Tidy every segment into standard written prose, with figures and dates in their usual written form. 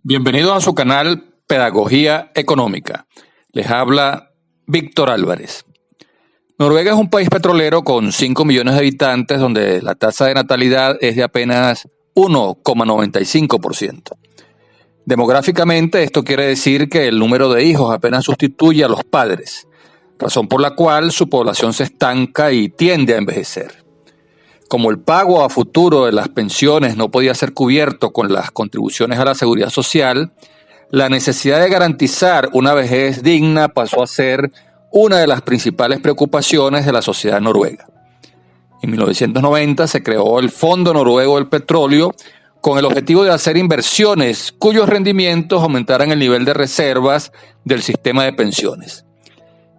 Bienvenidos a su canal Pedagogía Económica. Les habla Víctor Álvarez. Noruega es un país petrolero con 5 millones de habitantes donde la tasa de natalidad es de apenas 1,95%. Demográficamente, esto quiere decir que el número de hijos apenas sustituye a los padres, razón por la cual su población se estanca y tiende a envejecer. Como el pago a futuro de las pensiones no podía ser cubierto con las contribuciones a la seguridad social, la necesidad de garantizar una vejez digna pasó a ser una de las principales preocupaciones de la sociedad noruega. En 1990 se creó el Fondo Noruego del Petróleo con el objetivo de hacer inversiones cuyos rendimientos aumentaran el nivel de reservas del sistema de pensiones.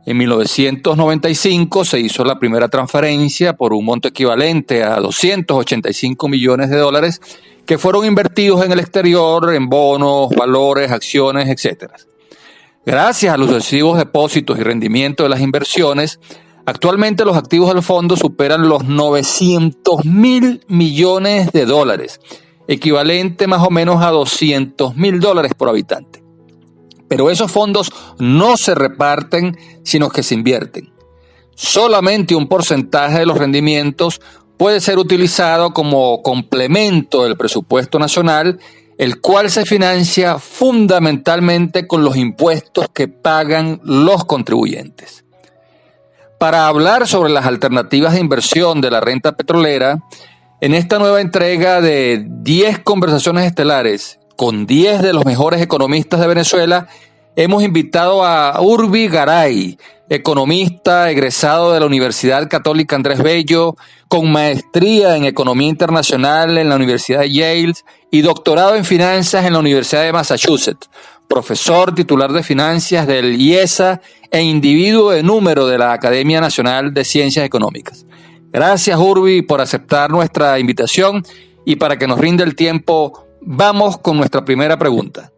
En 1995 se hizo la primera transferencia por un monto equivalente a $285 millones que fueron invertidos en el exterior en bonos, valores, acciones, etc. Gracias a los sucesivos depósitos y rendimientos de las inversiones, actualmente los activos del fondo superan los $900.000 millones, equivalente más o menos a $200.000 por habitante. Pero esos fondos no se reparten, sino que se invierten. Solamente un porcentaje de los rendimientos puede ser utilizado como complemento del presupuesto nacional, el cual se financia fundamentalmente con los impuestos que pagan los contribuyentes. Para hablar sobre las alternativas de inversión de la renta petrolera, en esta nueva entrega de 10 conversaciones estelares con 10 de los mejores economistas de Venezuela, hemos invitado a Urbi Garay, economista egresado de la Universidad Católica Andrés Bello, con maestría en Economía Internacional en la Universidad de Yale y doctorado en Finanzas en la Universidad de Massachusetts, profesor titular de Finanzas del IESA e individuo de número de la Academia Nacional de Ciencias Económicas. Gracias, Urbi, por aceptar nuestra invitación y para que nos rinda el tiempo, vamos con nuestra primera pregunta.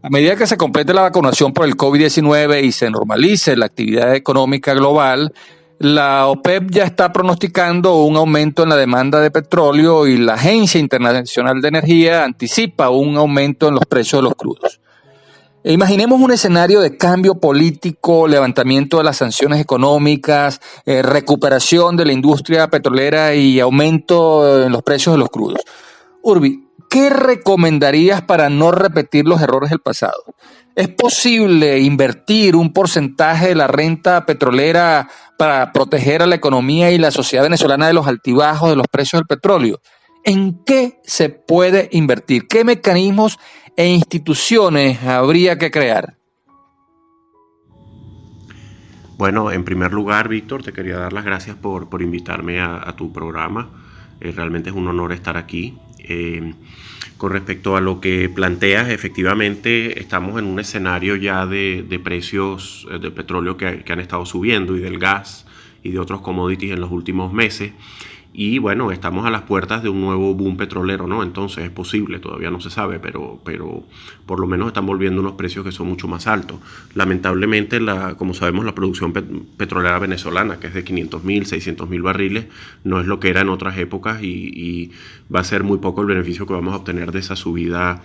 A medida que se complete la vacunación por el COVID-19 y se normalice la actividad económica global, la OPEP ya está pronosticando un aumento en la demanda de petróleo y la Agencia Internacional de Energía anticipa un aumento en los precios de los crudos. Imaginemos un escenario de cambio político, levantamiento de las sanciones económicas, recuperación de la industria petrolera y aumento en los precios de los crudos. Urbi, ¿qué recomendarías para no repetir los errores del pasado? ¿Es posible invertir un porcentaje de la renta petrolera para proteger a la economía y la sociedad venezolana de los altibajos de los precios del petróleo? ¿En qué se puede invertir? ¿Qué mecanismos e instituciones habría que crear? Bueno, en primer lugar, Víctor, te quería dar las gracias por invitarme a tu programa. Realmente es un honor estar aquí. Con respecto a lo que planteas, efectivamente estamos en un escenario ya de precios del petróleo que han estado subiendo y del gas y de otros commodities en los últimos meses. Y bueno, estamos a las puertas de un nuevo boom petrolero, ¿no? Entonces es posible, todavía no se sabe, pero por lo menos están volviendo unos precios que son mucho más altos. Lamentablemente, como sabemos, la producción petrolera venezolana, que es de 500.000, 600.000 barriles, no es lo que era en otras épocas y va a ser muy poco el beneficio que vamos a obtener de esa subida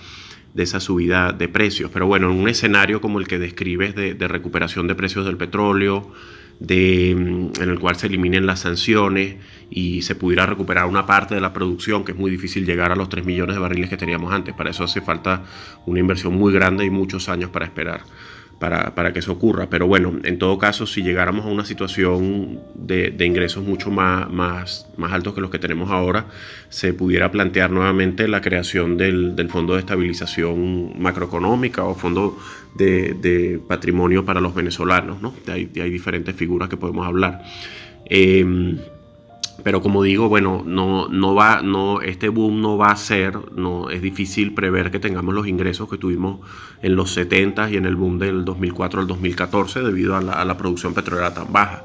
de precios. Pero bueno, en un escenario como el que describes de recuperación de precios del petróleo, en el cual se eliminen las sanciones y se pudiera recuperar una parte de la producción, que es muy difícil llegar a los 3 millones de barriles que teníamos antes. Para eso hace falta una inversión muy grande y muchos años para esperar para que eso ocurra. Pero bueno, en todo caso, si llegáramos a una situación de ingresos mucho más altos que los que tenemos ahora, se pudiera plantear nuevamente la creación del Fondo de Estabilización Macroeconómica o Fondo de Patrimonio para los venezolanos, ¿no? Hay diferentes figuras que podemos hablar. Pero como digo, bueno, este boom no va a ser, es difícil prever que tengamos los ingresos que tuvimos en los 70 y en el boom del 2004 al 2014 debido a la producción petrolera tan baja.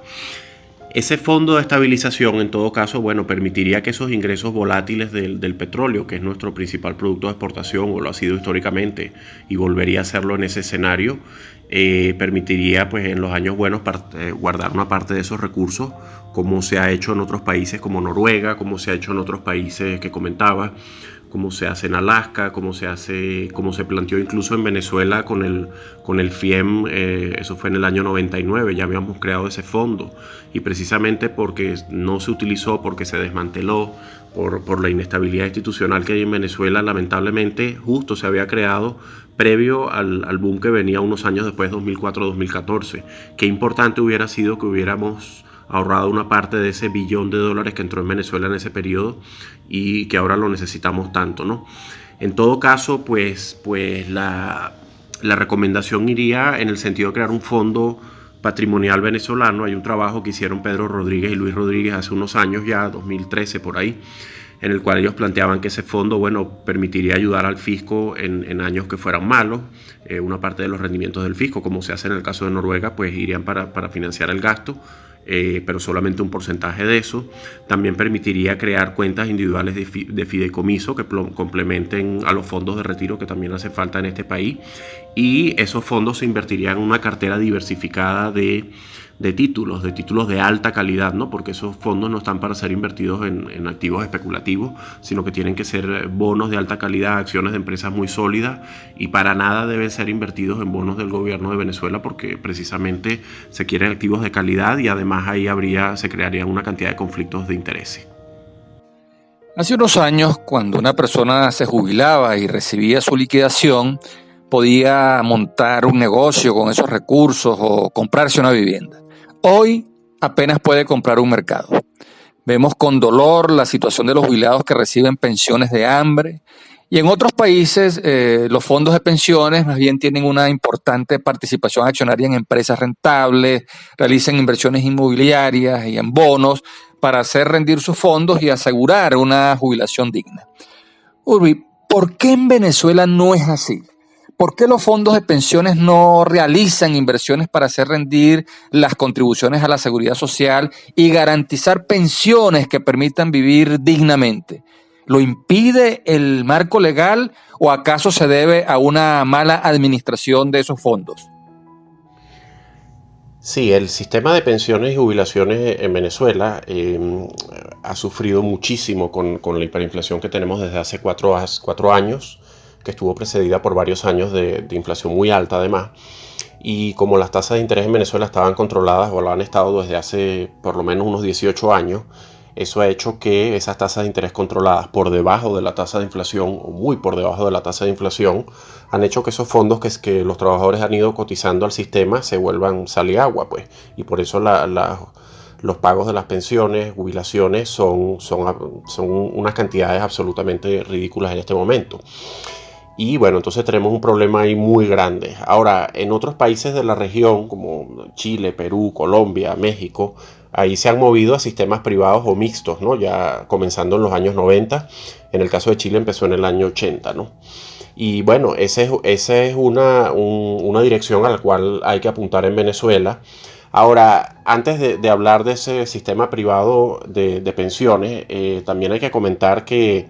Ese fondo de estabilización, en todo caso, bueno, permitiría que esos ingresos volátiles del petróleo, que es nuestro principal producto de exportación, o lo ha sido históricamente, y volvería a serlo en ese escenario, permitiría, pues, en los años buenos guardar una parte de esos recursos, como se ha hecho en otros países como Noruega, como se ha hecho en otros países que comentaba, como se hace en Alaska, como se planteó incluso en Venezuela con el FIEM, eso fue en el año 99, ya habíamos creado ese fondo, y precisamente porque no se utilizó, porque se desmanteló, por la inestabilidad institucional que hay en Venezuela, lamentablemente justo se había creado previo al boom que venía unos años después, 2004-2014. Qué importante hubiera sido que hubiéramos ahorrado una parte de ese billón de dólares que entró en Venezuela en ese periodo y que ahora lo necesitamos tanto, ¿no? En todo caso, pues la recomendación iría en el sentido de crear un fondo patrimonial venezolano. Hay un trabajo que hicieron Pedro Rodríguez y Luis Rodríguez hace unos años ya, 2013 por ahí, en el cual ellos planteaban que ese fondo, permitiría ayudar al fisco en años que fueran malos. Una parte de los rendimientos del fisco, como se hace en el caso de Noruega, pues irían para financiar el gasto, pero solamente un porcentaje de eso. También permitiría crear cuentas individuales de fideicomiso que complementen a los fondos de retiro que también hace falta en este país, y esos fondos se invertirían en una cartera diversificada de títulos de alta calidad, ¿no? Porque esos fondos no están para ser invertidos en activos especulativos, sino que tienen que ser bonos de alta calidad, acciones de empresas muy sólidas, y para nada deben ser invertidos en bonos del gobierno de Venezuela, porque precisamente se quieren activos de calidad, y además ahí se crearían una cantidad de conflictos de intereses. Hace unos años, cuando una persona se jubilaba y recibía su liquidación, podía montar un negocio con esos recursos o comprarse una vivienda. Hoy apenas puede comprar un mercado. Vemos con dolor la situación de los jubilados que reciben pensiones de hambre, y en otros países los fondos de pensiones más bien tienen una importante participación accionaria en empresas rentables, realizan inversiones inmobiliarias y en bonos para hacer rendir sus fondos y asegurar una jubilación digna. Urbi, ¿por qué en Venezuela no es así? ¿Por qué los fondos de pensiones no realizan inversiones para hacer rendir las contribuciones a la seguridad social y garantizar pensiones que permitan vivir dignamente? ¿Lo impide el marco legal o acaso se debe a una mala administración de esos fondos? Sí, el sistema de pensiones y jubilaciones en Venezuela ha sufrido muchísimo con la hiperinflación que tenemos desde hace 4 años, que estuvo precedida por varios años de inflación muy alta además. Y como las tasas de interés en Venezuela estaban controladas o lo han estado desde hace por lo menos unos 18 años, eso ha hecho que esas tasas de interés controladas por debajo de la tasa de inflación, o muy por debajo de la tasa de inflación, han hecho que esos fondos que los trabajadores han ido cotizando al sistema se vuelvan sal y agua, pues. Y por eso los pagos de las pensiones, jubilaciones, son unas cantidades absolutamente ridículas en este momento. Y bueno, entonces tenemos un problema ahí muy grande. Ahora, en otros países de la región, como Chile, Perú, Colombia, México, ahí se han movido a sistemas privados o mixtos, ¿no? Ya comenzando en los años 90. En el caso de Chile empezó en el año 80, ¿no? Y bueno, esa es una dirección a la cual hay que apuntar en Venezuela. Ahora, antes de hablar de ese sistema privado de pensiones, también hay que comentar que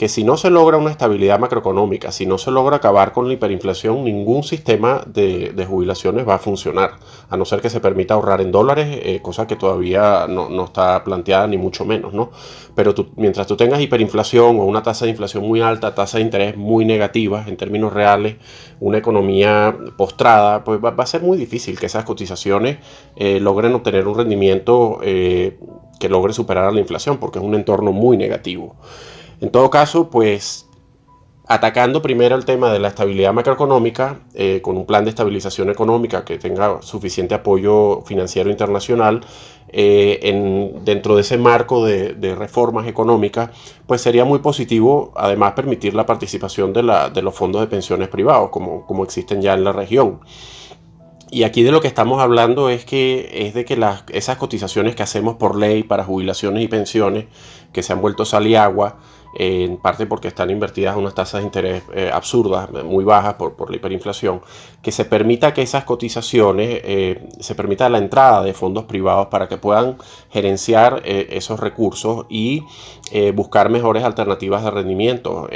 si no se logra una estabilidad macroeconómica, si no se logra acabar con la hiperinflación, ningún sistema de jubilaciones va a funcionar, a no ser que se permita ahorrar en dólares, cosa que todavía no está planteada ni mucho menos, ¿no? Pero mientras tú tengas hiperinflación o una tasa de inflación muy alta, tasa de interés muy negativa en términos reales, una economía postrada, pues va a ser muy difícil que esas cotizaciones logren obtener un rendimiento que logre superar a la inflación, porque es un entorno muy negativo. En todo caso, pues atacando primero el tema de la estabilidad macroeconómica, con un plan de estabilización económica que tenga suficiente apoyo financiero internacional, dentro de ese marco de reformas económicas, pues sería muy positivo además permitir la participación de los fondos de pensiones privados, como existen ya en la región. Y aquí de lo que estamos hablando es de que esas cotizaciones que hacemos por ley para jubilaciones y pensiones, que se han vuelto sal y agua, en parte porque están invertidas a unas tasas de interés absurdas, muy bajas por la hiperinflación, que se permita que esas cotizaciones, se permita la entrada de fondos privados para que puedan gerenciar esos recursos y buscar mejores alternativas de rendimiento,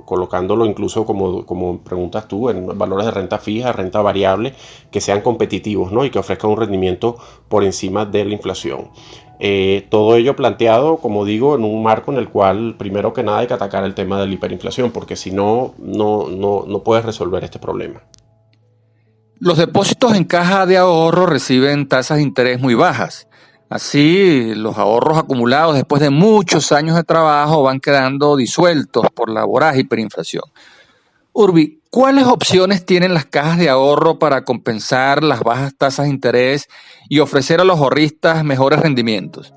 colocándolo incluso, como preguntas tú, en valores de renta fija, renta variable, que sean competitivos, ¿no? Y que ofrezcan un rendimiento por encima de la inflación. Todo ello planteado, como digo, en un marco en el cual primero que nada hay que atacar el tema de la hiperinflación, porque si no, no puedes resolver este problema. Los depósitos en caja de ahorro reciben tasas de interés muy bajas. Así, los ahorros acumulados después de muchos años de trabajo van quedando disueltos por la voraz hiperinflación. Urbi, ¿cuáles opciones tienen las cajas de ahorro para compensar las bajas tasas de interés y ofrecer a los ahorristas mejores rendimientos?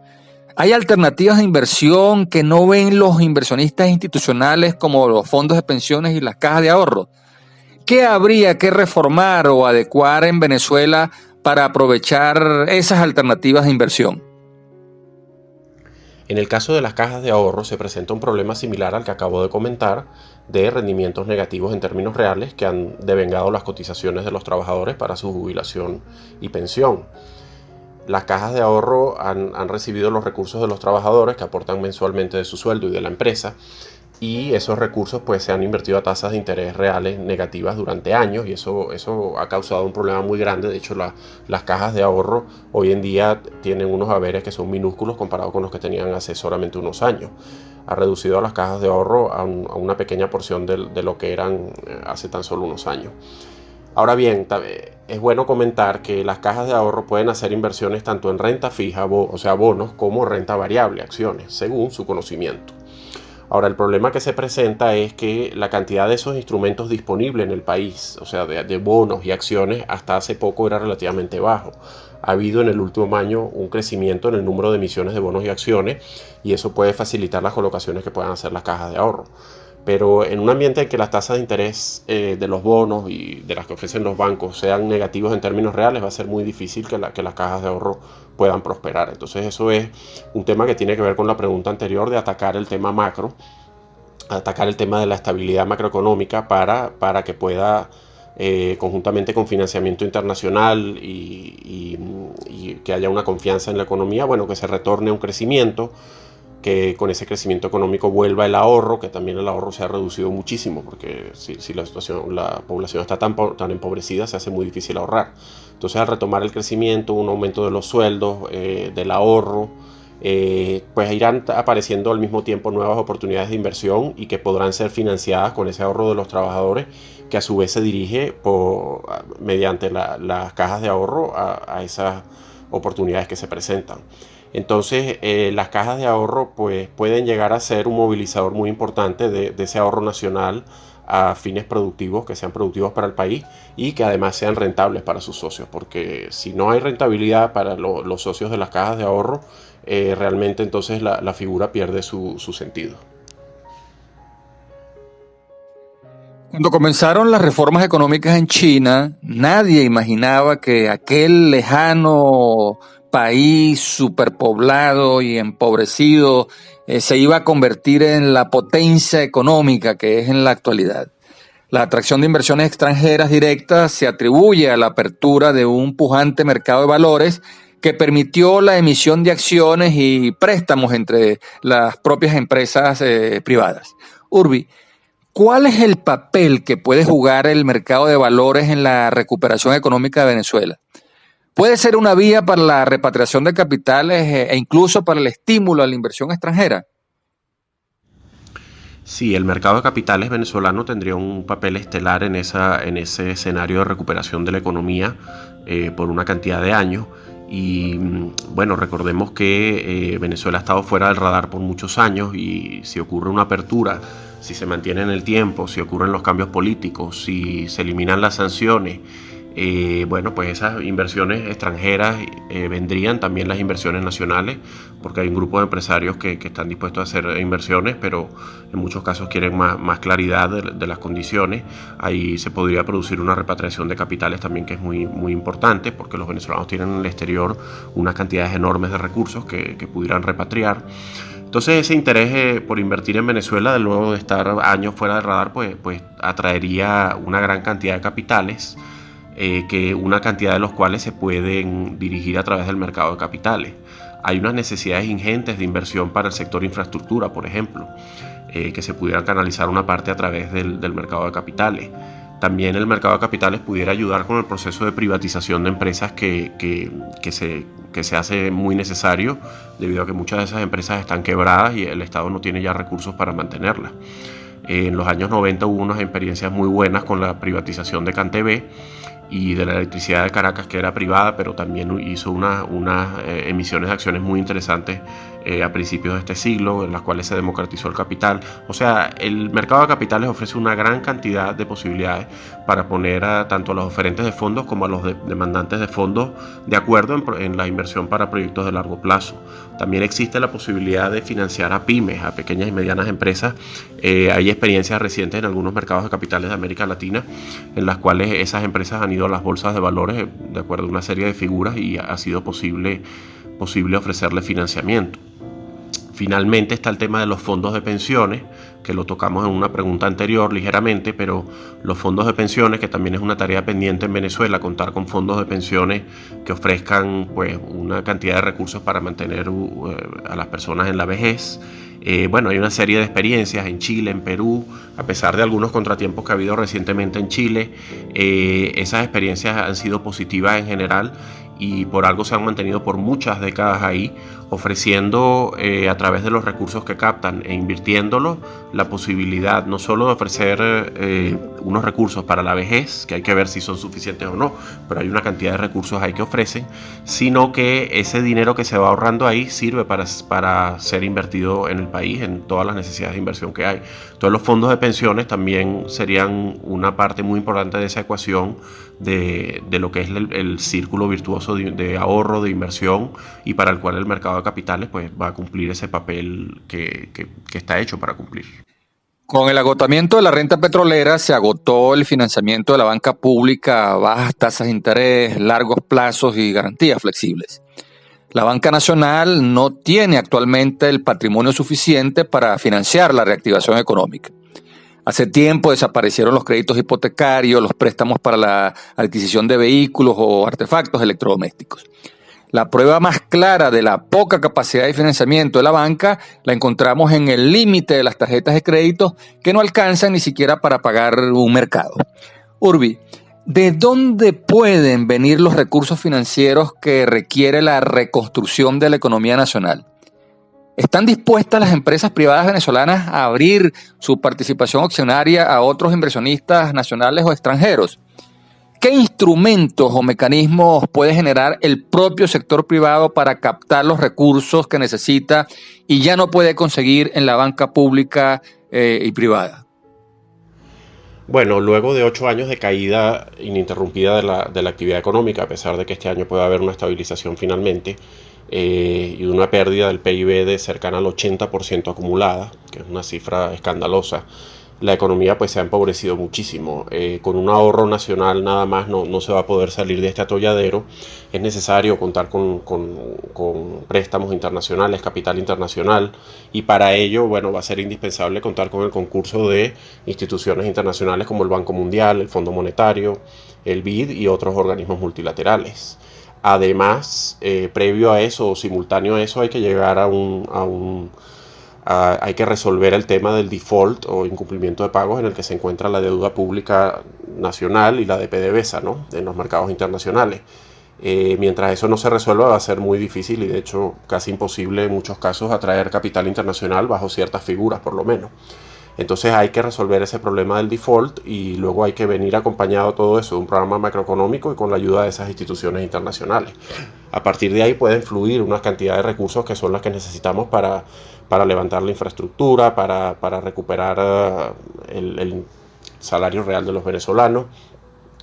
¿Hay alternativas de inversión que no ven los inversionistas institucionales como los fondos de pensiones y las cajas de ahorro? ¿Qué habría que reformar o adecuar en Venezuela para aprovechar esas alternativas de inversión? En el caso de las cajas de ahorro se presenta un problema similar al que acabo de comentar, de rendimientos negativos en términos reales que han devengado las cotizaciones de los trabajadores para su jubilación y pensión. Las cajas de ahorro han recibido los recursos de los trabajadores que aportan mensualmente de su sueldo y de la empresa, y esos recursos pues se han invertido a tasas de interés reales negativas durante años, y eso ha causado un problema muy grande. De hecho, las cajas de ahorro hoy en día tienen unos haberes que son minúsculos comparados con los que tenían hace solamente unos años. Ha reducido a las cajas de ahorro a una pequeña porción de lo que eran hace tan solo unos años. Ahora bien, es bueno comentar que las cajas de ahorro pueden hacer inversiones tanto en renta fija, o sea, bonos, como renta variable, acciones, según su conocimiento. Ahora, el problema que se presenta es que la cantidad de esos instrumentos disponibles en el país, o sea, de bonos y acciones, hasta hace poco era relativamente bajo. Ha habido en el último año un crecimiento en el número de emisiones de bonos y acciones, y eso puede facilitar las colocaciones que puedan hacer las cajas de ahorro. Pero en un ambiente en que las tasas de interés de los bonos y de las que ofrecen los bancos sean negativos en términos reales, va a ser muy difícil que las cajas de ahorro puedan prosperar. Entonces eso es un tema que tiene que ver con la pregunta anterior de atacar el tema macro, atacar el tema de la estabilidad macroeconómica para que pueda, conjuntamente con financiamiento internacional y que haya una confianza en la economía, bueno, que se retorne a un crecimiento, que con ese crecimiento económico vuelva el ahorro, que también el ahorro se ha reducido muchísimo, porque si la población está tan empobrecida, se hace muy difícil ahorrar. Entonces, al retomar el crecimiento, un aumento de los sueldos, del ahorro, pues irán apareciendo al mismo tiempo nuevas oportunidades de inversión y que podrán ser financiadas con ese ahorro de los trabajadores, que a su vez se dirige mediante las cajas de ahorro a esas oportunidades que se presentan. Entonces, las cajas de ahorro pues, pueden llegar a ser un movilizador muy importante de ese ahorro nacional a fines productivos, que sean productivos para el país y que además sean rentables para sus socios, porque si no hay rentabilidad para los socios de las cajas de ahorro, realmente entonces la figura pierde su sentido. Cuando comenzaron las reformas económicas en China, nadie imaginaba que aquel lejano país superpoblado y empobrecido se iba a convertir en la potencia económica que es en la actualidad. La atracción de inversiones extranjeras directas se atribuye a la apertura de un pujante mercado de valores que permitió la emisión de acciones y préstamos entre las propias empresas privadas. Urbi, ¿cuál es el papel que puede jugar el mercado de valores en la recuperación económica de Venezuela? ¿Puede ser una vía para la repatriación de capitales e incluso para el estímulo a la inversión extranjera? Sí, el mercado de capitales venezolano tendría un papel estelar en ese escenario de recuperación de la economía por una cantidad de años. Y bueno, recordemos que Venezuela ha estado fuera del radar por muchos años, y si ocurre una apertura, si se mantiene en el tiempo, si ocurren los cambios políticos, si se eliminan las sanciones, bueno, pues esas inversiones extranjeras vendrían también las inversiones nacionales, porque hay un grupo de empresarios que están dispuestos a hacer inversiones, pero en muchos casos quieren más claridad de las condiciones. Ahí se podría producir una repatriación de capitales también, que es muy, muy importante, porque los venezolanos tienen en el exterior unas cantidades enormes de recursos que pudieran repatriar. Entonces ese interés por invertir en Venezuela, de luego de estar años fuera del radar, pues atraería una gran cantidad de capitales, que una cantidad de los cuales se pueden dirigir a través del mercado de capitales. Hay unas necesidades ingentes de inversión para el sector infraestructura, por ejemplo, que se pudiera canalizar una parte a través del mercado de capitales. también el mercado de capitales pudiera ayudar con el proceso de privatización de empresas que se hace muy necesario, debido a que muchas de esas empresas están quebradas y el Estado no tiene ya recursos para mantenerlas. En los años 90 hubo unas experiencias muy buenas con la privatización de CanTV y de la electricidad de Caracas, que era privada, pero también hizo unas emisiones de acciones muy interesantes a principios de este siglo, en las cuales se democratizó el capital. O sea, el mercado de capitales ofrece una gran cantidad de posibilidades para poner tanto a los oferentes de fondos como a los demandantes de fondos de acuerdo en la inversión para proyectos de largo plazo. También existe la posibilidad de financiar a pymes, a pequeñas y medianas empresas. Hay experiencias recientes en algunos mercados de capitales de América Latina en las cuales esas empresas han ido a las bolsas de valores de acuerdo a una serie de figuras y ha sido posible ofrecerle financiamiento. Finalmente está el tema de los fondos de pensiones, que lo tocamos en una pregunta anterior ligeramente, pero los fondos de pensiones, que también es una tarea pendiente en Venezuela, contar con fondos de pensiones que ofrezcan pues una cantidad de recursos para mantener a las personas en la vejez. Bueno, hay una serie de experiencias en Chile, en Perú, a pesar de algunos contratiempos que ha habido recientemente en Chile. Esas experiencias han sido positivas en general y por algo se han mantenido por muchas décadas ahí, ofreciendo a través de los recursos que captan e invirtiéndolos la posibilidad no solo de ofrecer unos recursos para la vejez, que hay que ver si son suficientes o no, pero hay una cantidad de recursos ahí que ofrecen, sino que ese dinero que se va ahorrando ahí sirve para ser invertido en el país, en todas las necesidades de inversión que hay. Todos los fondos de pensiones también serían una parte muy importante de esa ecuación de lo que es el círculo virtuoso de ahorro, de inversión, y para el cual el mercado de capitales pues va a cumplir ese papel que está hecho para cumplir. Con el agotamiento de la renta petrolera se agotó el financiamiento de la banca pública a bajas tasas de interés, largos plazos y garantías flexibles. La banca nacional no tiene actualmente el patrimonio suficiente para financiar la reactivación económica. Hace tiempo desaparecieron los créditos hipotecarios, los préstamos para la adquisición de vehículos o artefactos electrodomésticos. La prueba más clara de la poca capacidad de financiamiento de la banca la encontramos en el límite de las tarjetas de crédito, que no alcanzan ni siquiera para pagar un mercado. Urbi, ¿de dónde pueden venir los recursos financieros que requiere la reconstrucción de la economía nacional? ¿Están dispuestas las empresas privadas venezolanas a abrir su participación accionaria a otros inversionistas nacionales o extranjeros? ¿Qué instrumentos o mecanismos puede generar el propio sector privado para captar los recursos que necesita y ya no puede conseguir en la banca pública y privada? Bueno, luego de 8 años de caída ininterrumpida de la actividad económica, a pesar de que este año puede haber una estabilización finalmente, y una pérdida del PIB de cercana al 80% acumulada, que es una cifra escandalosa, la economía pues se ha empobrecido muchísimo. Con un ahorro nacional nada más no se va a poder salir de este atolladero. Es necesario contar con préstamos internacionales, capital internacional, y para ello bueno, va a ser indispensable contar con el concurso de instituciones internacionales como el Banco Mundial, el Fondo Monetario, el BID y otros organismos multilaterales. Además, previo a eso o simultáneo a eso hay que llegar hay que resolver el tema del default o incumplimiento de pagos en el que se encuentra la deuda pública nacional y la de PDVSA, ¿no?, en los mercados internacionales. Mientras eso no se resuelva va a ser muy difícil y de hecho casi imposible en muchos casos atraer capital internacional bajo ciertas figuras por lo menos. Entonces hay que resolver ese problema del default y luego hay que venir acompañado todo eso de un programa macroeconómico y con la ayuda de esas instituciones internacionales. A partir de ahí pueden fluir una cantidad de recursos que son las que necesitamos para levantar la infraestructura, para recuperar el salario real de los venezolanos,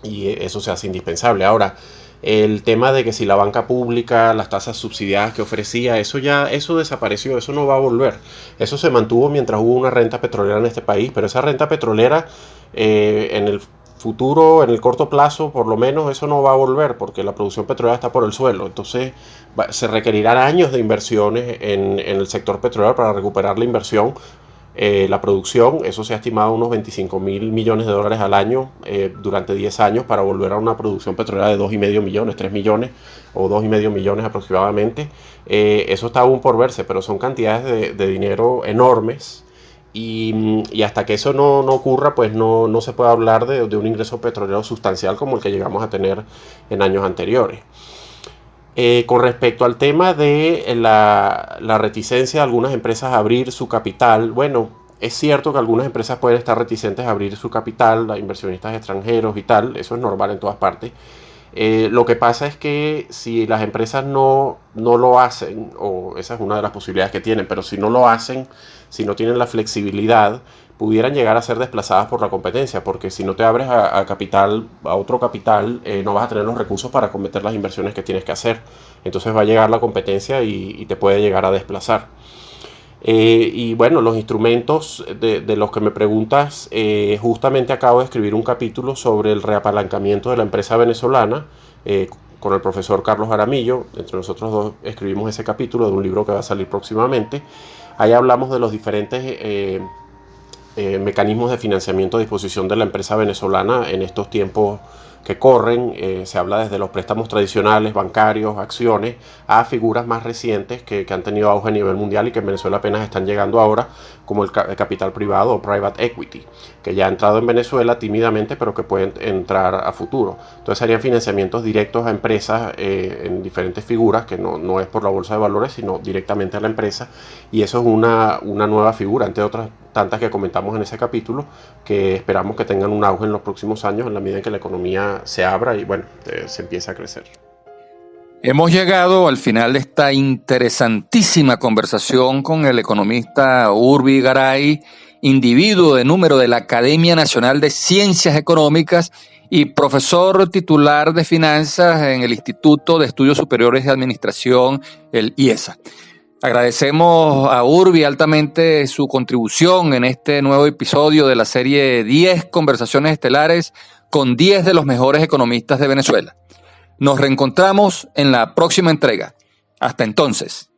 y eso se hace indispensable. Ahora, el tema de que si la banca pública, las tasas subsidiadas que ofrecía, eso desapareció, eso no va a volver. Eso se mantuvo mientras hubo una renta petrolera en este país, pero esa renta petrolera en el futuro, en el corto plazo, por lo menos eso no va a volver porque la producción petrolera está por el suelo. Entonces se requerirán años de inversiones en el sector petrolero para recuperar la inversión. La producción, eso se ha estimado unos 25.000 millones de dólares al año durante 10 años para volver a una producción petrolera de 2,5 millones, 3 millones o 2,5 millones aproximadamente. Eso está aún por verse, pero son cantidades de dinero enormes y hasta que eso no ocurra, pues no se puede hablar de un ingreso petrolero sustancial como el que llegamos a tener en años anteriores. Con respecto al tema de la reticencia de algunas empresas a abrir su capital, bueno, es cierto que algunas empresas pueden estar reticentes a abrir su capital, a inversionistas extranjeros y tal, eso es normal en todas partes. Lo que pasa es que si las empresas no lo hacen, o esa es una de las posibilidades que tienen, pero si no lo hacen, si no tienen la flexibilidad, pudieran llegar a ser desplazadas por la competencia, porque si no te abres a capital, a otro capital, no vas a tener los recursos para cometer las inversiones que tienes que hacer. Entonces va a llegar la competencia y te puede llegar a desplazar. Y bueno, los instrumentos de los que me preguntas, justamente acabo de escribir un capítulo sobre el reapalancamiento de la empresa venezolana con el profesor Carlos Jaramillo. Entre nosotros dos escribimos ese capítulo de un libro que va a salir próximamente. Ahí hablamos de los diferentes mecanismos de financiamiento a disposición de la empresa venezolana en estos tiempos que corren. Se habla desde los préstamos tradicionales, bancarios, acciones, a figuras más recientes que han tenido auge a nivel mundial y que en Venezuela apenas están llegando ahora, como el capital privado o private equity, que ya ha entrado en Venezuela tímidamente, pero que pueden entrar a futuro. Entonces serían financiamientos directos a empresas en diferentes figuras, que no es por la bolsa de valores, sino directamente a la empresa, y eso es una nueva figura, entre otras tantas que comentamos en ese capítulo, que esperamos que tengan un auge en los próximos años en la medida en que la economía se abra y bueno, se empiece a crecer. Hemos llegado al final de esta interesantísima conversación con el economista Urbi Garay, individuo de número de la Academia Nacional de Ciencias Económicas y profesor titular de finanzas en el Instituto de Estudios Superiores de Administración, el IESA. Agradecemos a Urbi altamente su contribución en este nuevo episodio de la serie 10 Conversaciones Estelares con 10 de los mejores economistas de Venezuela. Nos reencontramos en la próxima entrega. Hasta entonces.